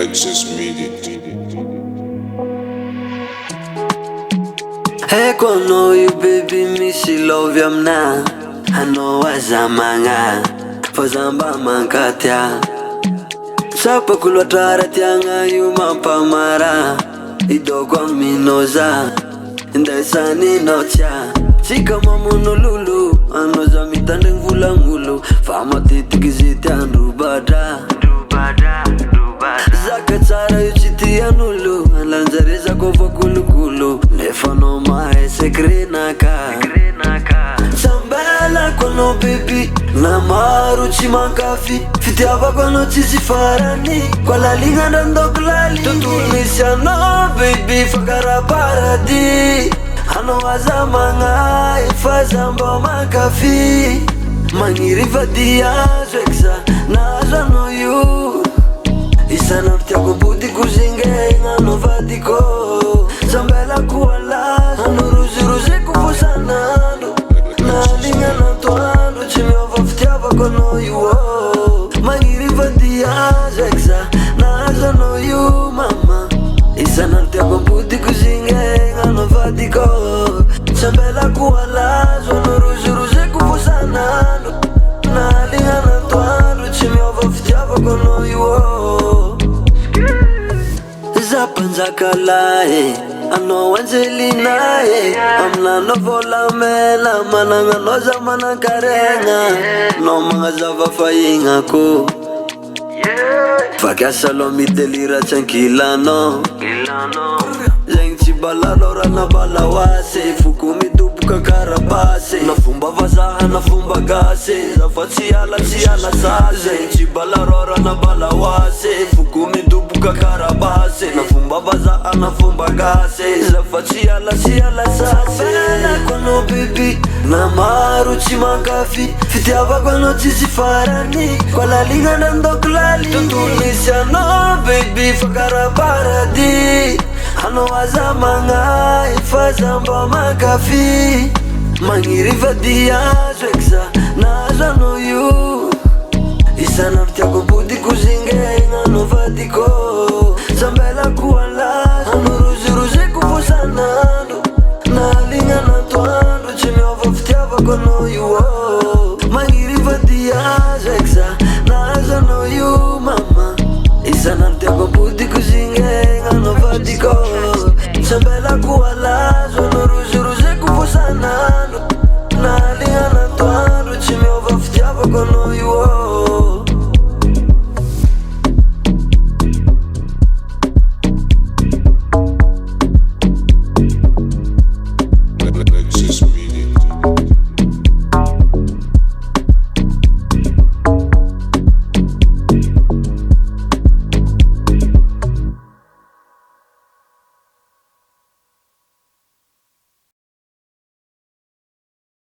Alexis Media. Hey, I know you, baby, me, she love you, now. I know what's a manga, for Zamba Mankatia. Sapa kulwatara tianga yuma pamara. Idogwa minoza, indesani nocha. Chika mamunululu, anoza mitande ngula ngulu. Fama titi kiziti andrubada. Zaka tsara yuchiti anulu, alanzareza kova kulukulu. Nefano mae sekrenaka. Sambela kono baby, na maru chimakafi. Fiti ava kono chichi farani, kwa la linga ndando kulali. Tutunisha no baby, fakara paradi. Ano wazamanga, ifazambo makafi. Mangiri vadia, zweksa, naza no you. Isana mtiako budi kuzinge, ngano vadiko. Sambela kuala, ano ruzi kufusanando. Nalinga nantoando, chimi ovaftiava kono you. Mangiri vadia, zweksa, naza no you mama. Isana mtiako budi kuzinge, ngano vadiko. Sambela kuala, ano ruzi kufusanando. Nalinga nantoando, chimi ovaftiava kono you. Zapanzakala, ano Angelina, amna novola mela, mananga noza manakarenga, no mga zava fainga ko. Fakya salomi delira chankila no. Zeng chibala lora na balawase, fukumi dubuka karabase. Nafumba vazaha nafumba gase, zafatsi ala sase. Zeng chibala lora na balawase, fukumi dubuka karabase. Nafumba vazaha nafumba gase, zafatsi ala sase. Fela kono baby, na maru chimakafi. Fiti ava kono chichi farani, kwa la linga nando kulali. Tutunisha no baby, fakara paradi. Ano wazamanga, ifazambo makafi. Mangiri vadia, zweksa, naza no you. Isana mtiako budi kuzinge, ngano vadiko. Zambela kuala, ano ruzi kufusanando. Nalinga nantoando, chimi ovaftiava kono you. Mangiri vadia, zweksa, naza no you mama. Isana mtiako budi kuzinge, ngano vadiko.